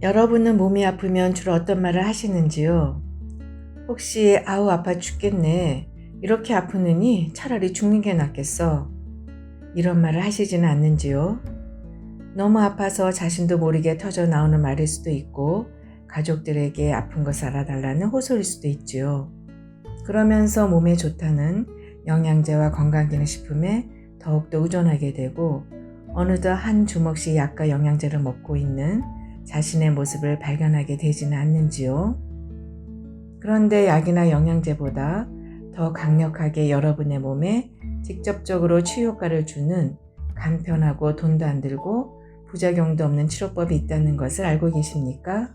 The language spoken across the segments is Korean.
여러분은 몸이 아프면 주로 어떤 말을 하시는지요? 혹시 아우 아파 죽겠네. 이렇게 아프느니 차라리 죽는 게 낫겠어. 이런 말을 하시지는 않는지요? 너무 아파서 자신도 모르게 터져 나오는 말일 수도 있고 가족들에게 아픈 것을 알아달라는 호소일 수도 있지요. 그러면서 몸에 좋다는 영양제와 건강기능식품에 더욱더 의존하게 되고 어느덧 한 주먹씩 약과 영양제를 먹고 있는 자신의 모습을 발견하게 되지는 않는지요? 그런데 약이나 영양제보다 더 강력하게 여러분의 몸에 직접적으로 치유 효과를 주는 간편하고 돈도 안 들고 부작용도 없는 치료법이 있다는 것을 알고 계십니까?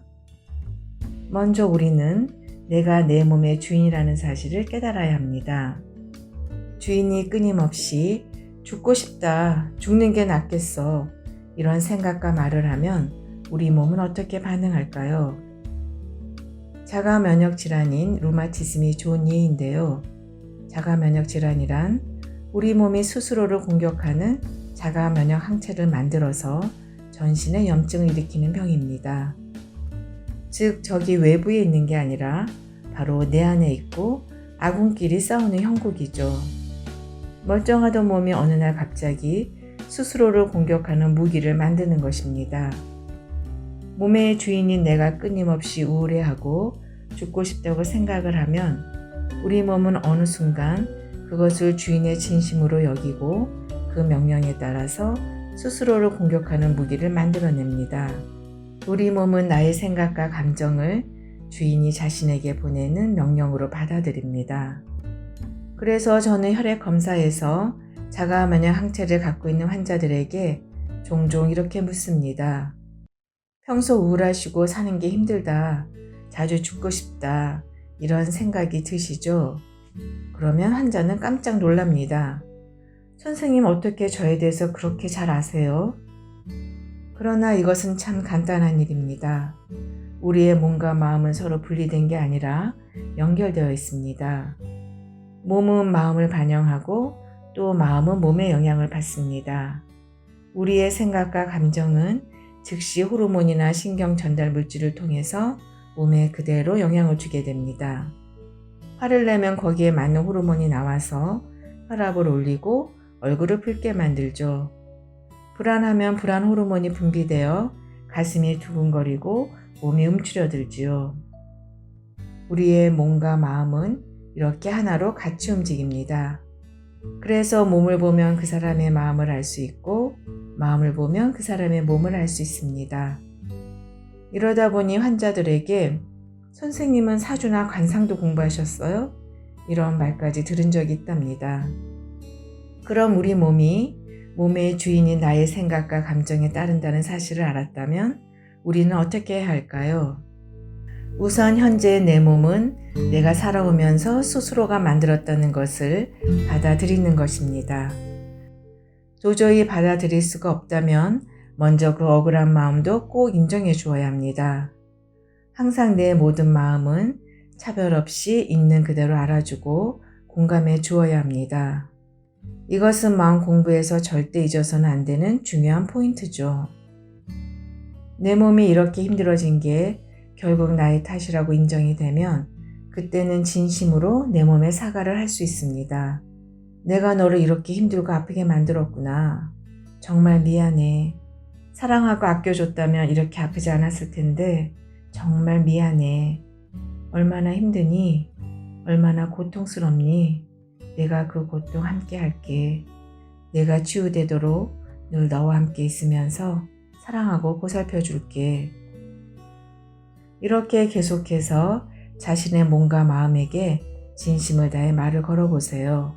먼저 우리는 내가 내 몸의 주인이라는 사실을 깨달아야 합니다. 주인이 끊임없이 죽고 싶다, 죽는 게 낫겠어 이런 생각과 말을 하면 우리 몸은 어떻게 반응할까요? 자가 면역 질환인 루마티즘이 좋은 예인데요. 자가 면역 질환이란 우리 몸이 스스로를 공격하는 자가 면역 항체를 만들어서 전신에 염증을 일으키는 병입니다. 즉 적이 외부에 있는 게 아니라 바로 내 안에 있고 아군끼리 싸우는 형국이죠. 멀쩡하던 몸이 어느 날 갑자기 스스로를 공격하는 무기를 만드는 것입니다. 몸의 주인인 내가 끊임없이 우울해하고 죽고 싶다고 생각을 하면 우리 몸은 어느 순간 그것을 주인의 진심으로 여기고 그 명령에 따라서 스스로를 공격하는 무기를 만들어냅니다. 우리 몸은 나의 생각과 감정을 주인이 자신에게 보내는 명령으로 받아들입니다. 그래서 저는 혈액 검사에서 자가 면역 항체를 갖고 있는 환자들에게 종종 이렇게 묻습니다. 평소 우울하시고 사는 게 힘들다, 자주 죽고 싶다 이런 생각이 드시죠? 그러면 환자는 깜짝 놀랍니다. 선생님 어떻게 저에 대해서 그렇게 잘 아세요? 그러나 이것은 참 간단한 일입니다. 우리의 몸과 마음은 서로 분리된 게 아니라 연결되어 있습니다. 몸은 마음을 반영하고 또 마음은 몸의 영향을 받습니다. 우리의 생각과 감정은 즉시 호르몬이나 신경 전달 물질을 통해서 몸에 그대로 영향을 주게 됩니다. 화를 내면 거기에 맞는 호르몬이 나와서 혈압을 올리고 얼굴을 붉게 만들죠. 불안하면 불안 호르몬이 분비되어 가슴이 두근거리고 몸이 움츠려들지요. 우리의 몸과 마음은 이렇게 하나로 같이 움직입니다. 그래서 몸을 보면 그 사람의 마음을 알 수 있고 마음을 보면 그 사람의 몸을 알 수 있습니다. 이러다 보니 환자들에게 선생님은 사주나 관상도 공부하셨어요? 이런 말까지 들은 적이 있답니다. 그럼 우리 몸이 몸의 주인인 나의 생각과 감정에 따른다는 사실을 알았다면 우리는 어떻게 해야 할까요? 우선 현재 내 몸은 내가 살아오면서 스스로가 만들었다는 것을 받아들이는 것입니다. 도저히 받아들일 수가 없다면 먼저 그 억울한 마음도 꼭 인정해 주어야 합니다. 항상 내 모든 마음은 차별 없이 있는 그대로 알아주고 공감해 주어야 합니다. 이것은 마음 공부에서 절대 잊어서는 안 되는 중요한 포인트죠. 내 몸이 이렇게 힘들어진 게 결국 나의 탓이라고 인정이 되면 그때는 진심으로 내 몸에 사과를 할 수 있습니다. 내가 너를 이렇게 힘들고 아프게 만들었구나. 정말 미안해. 사랑하고 아껴줬다면 이렇게 아프지 않았을 텐데 정말 미안해. 얼마나 힘드니? 얼마나 고통스럽니? 내가 그 고통 함께 할게. 내가 치유되도록 늘 너와 함께 있으면서 사랑하고 보살펴 줄게. 이렇게 계속해서 자신의 몸과 마음에게 진심을 다해 말을 걸어보세요.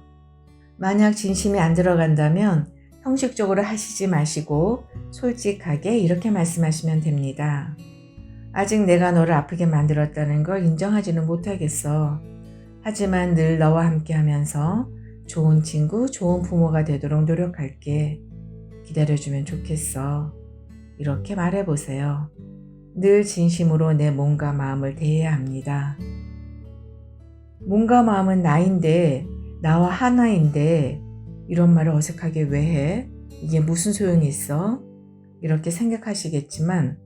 만약 진심이 안 들어간다면 형식적으로 하시지 마시고 솔직하게 이렇게 말씀하시면 됩니다. 아직 내가 너를 아프게 만들었다는 걸 인정하지는 못하겠어. 하지만 늘 너와 함께 하면서 좋은 친구, 좋은 부모가 되도록 노력할게. 기다려주면 좋겠어. 이렇게 말해보세요. 늘 진심으로 내 몸과 마음을 대해야 합니다. 몸과 마음은 나인데, 나와 하나인데 이런 말을 어색하게 왜 해? 이게 무슨 소용이 있어? 이렇게 생각하시겠지만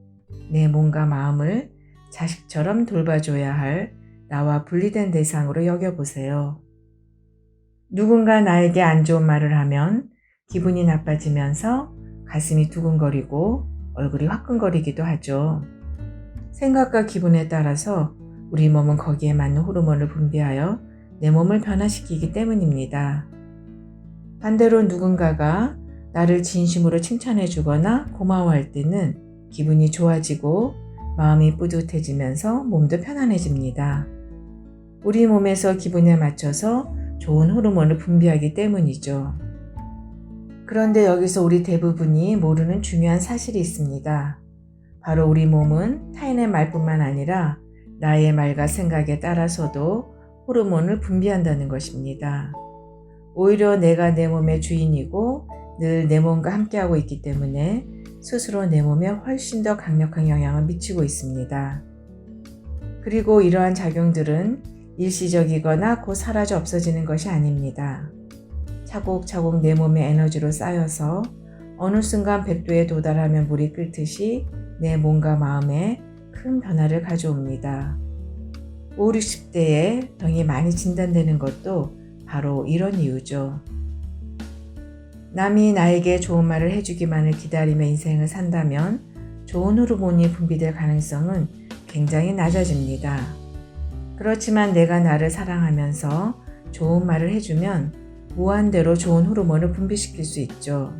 내 몸과 마음을 자식처럼 돌봐줘야 할 나와 분리된 대상으로 여겨보세요. 누군가 나에게 안 좋은 말을 하면 기분이 나빠지면서 가슴이 두근거리고 얼굴이 화끈거리기도 하죠. 생각과 기분에 따라서 우리 몸은 거기에 맞는 호르몬을 분비하여 내 몸을 변화시키기 때문입니다. 반대로 누군가가 나를 진심으로 칭찬해 주거나 고마워할 때는 기분이 좋아지고 마음이 뿌듯해지면서 몸도 편안해집니다. 우리 몸에서 기분에 맞춰서 좋은 호르몬을 분비하기 때문이죠. 그런데 여기서 우리 대부분이 모르는 중요한 사실이 있습니다. 바로 우리 몸은 타인의 말뿐만 아니라 나의 말과 생각에 따라서도 호르몬을 분비한다는 것입니다. 오히려 내가 내 몸의 주인이고 늘 내 몸과 함께하고 있기 때문에 스스로 내 몸에 훨씬 더 강력한 영향을 미치고 있습니다. 그리고 이러한 작용들은 일시적이거나 곧 사라져 없어지는 것이 아닙니다. 차곡차곡 내 몸의 에너지로 쌓여서 어느 순간 100도에 도달하면 물이 끓듯이 내 몸과 마음에 큰 변화를 가져옵니다. 5, 60대에 병이 많이 진단되는 것도 바로 이런 이유죠. 남이 나에게 좋은 말을 해주기만을 기다리며 인생을 산다면 좋은 호르몬이 분비될 가능성은 굉장히 낮아집니다. 그렇지만 내가 나를 사랑하면서 좋은 말을 해주면 무한대로 좋은 호르몬을 분비시킬 수 있죠.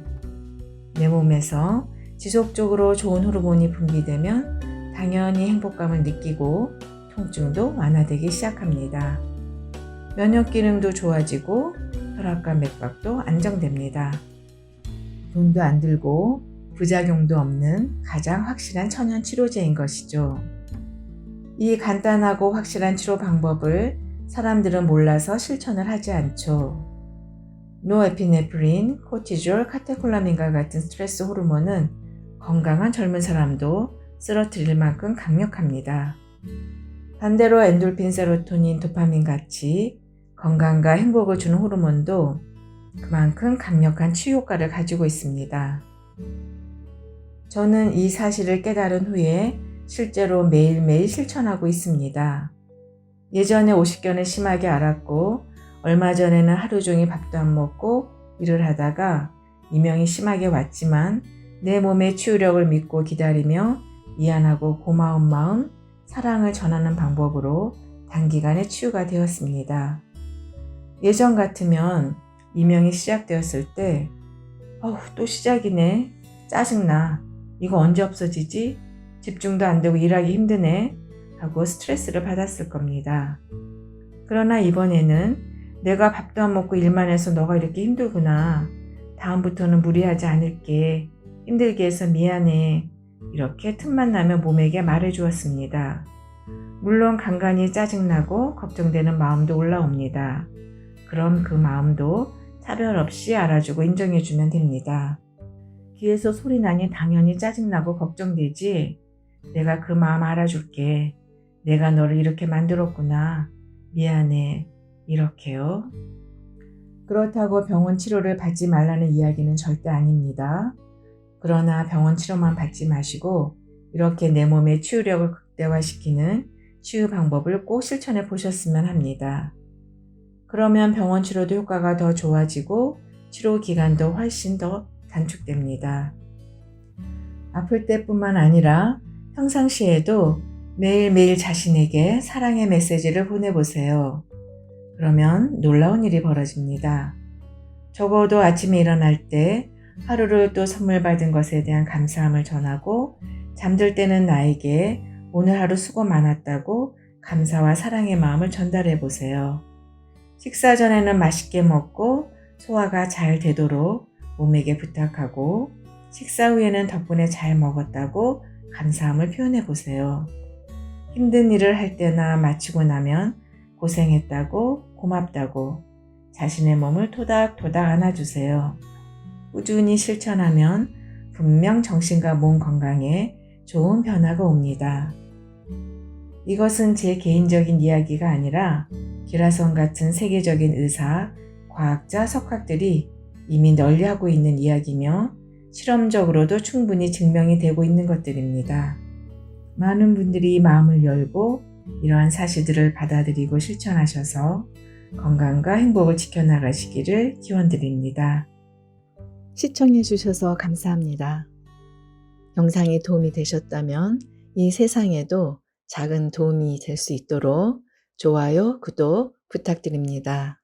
내 몸에서 지속적으로 좋은 호르몬이 분비되면 당연히 행복감을 느끼고 통증도 완화되기 시작합니다. 면역 기능도 좋아지고 혈압과 맥박도 안정됩니다. 돈도 안 들고 부작용도 없는 가장 확실한 천연 치료제인 것이죠. 이 간단하고 확실한 치료 방법을 사람들은 몰라서 실천을 하지 않죠. 노에피네프린, 코티졸, 카테콜라민과 같은 스트레스 호르몬은 건강한 젊은 사람도 쓰러뜨릴 만큼 강력합니다. 반대로 엔돌핀, 세로토닌, 도파민 같이 건강과 행복을 주는 호르몬도 그만큼 강력한 치유 효과를 가지고 있습니다. 저는 이 사실을 깨달은 후에 실제로 매일매일 실천하고 있습니다. 예전에 오십견을 심하게 앓았고 얼마 전에는 하루 종일 밥도 안 먹고 일을 하다가 이명이 심하게 왔지만 내 몸의 치유력을 믿고 기다리며 미안하고 고마운 마음, 사랑을 전하는 방법으로 단기간에 치유가 되었습니다. 예전 같으면 이명이 시작되었을 때 또 시작이네. 짜증나. 이거 언제 없어지지? 집중도 안 되고 일하기 힘드네. 하고 스트레스를 받았을 겁니다. 그러나 이번에는 내가 밥도 안 먹고 일만 해서 너가 이렇게 힘들구나. 다음부터는 무리하지 않을게. 힘들게 해서 미안해. 이렇게 틈만 나면 몸에게 말해주었습니다. 물론 간간히 짜증나고 걱정되는 마음도 올라옵니다. 그럼 그 마음도 차별 없이 알아주고 인정해주면 됩니다. 귀에서 소리 나니 당연히 짜증나고 걱정되지. 내가 그 마음 알아줄게. 내가 너를 이렇게 만들었구나. 미안해. 이렇게요. 그렇다고 병원 치료를 받지 말라는 이야기는 절대 아닙니다. 그러나 병원 치료만 받지 마시고 이렇게 내 몸의 치유력을 극대화시키는 치유 방법을 꼭 실천해 보셨으면 합니다. 그러면 병원 치료도 효과가 더 좋아지고 치료 기간도 훨씬 더 단축됩니다. 아플 때뿐만 아니라 평상시에도 매일매일 자신에게 사랑의 메시지를 보내보세요. 그러면 놀라운 일이 벌어집니다. 적어도 아침에 일어날 때 하루를 또 선물 받은 것에 대한 감사함을 전하고 잠들 때는 나에게 오늘 하루 수고 많았다고 감사와 사랑의 마음을 전달해 보세요. 식사 전에는 맛있게 먹고 소화가 잘 되도록 몸에게 부탁하고 식사 후에는 덕분에 잘 먹었다고 감사함을 표현해 보세요. 힘든 일을 할 때나 마치고 나면 고생했다고 고맙다고 자신의 몸을 토닥토닥 안아주세요. 꾸준히 실천하면 분명 정신과 몸 건강에 좋은 변화가 옵니다. 이것은 제 개인적인 이야기가 아니라 기라성 같은 세계적인 의사, 과학자, 석학들이 이미 널리 하고 있는 이야기며 실험적으로도 충분히 증명이 되고 있는 것들입니다. 많은 분들이 마음을 열고 이러한 사실들을 받아들이고 실천하셔서 건강과 행복을 지켜나가시기를 기원드립니다. 시청해 주셔서 감사합니다. 영상이 도움이 되셨다면 이 세상에도 작은 도움이 될 수 있도록 좋아요, 구독 부탁드립니다.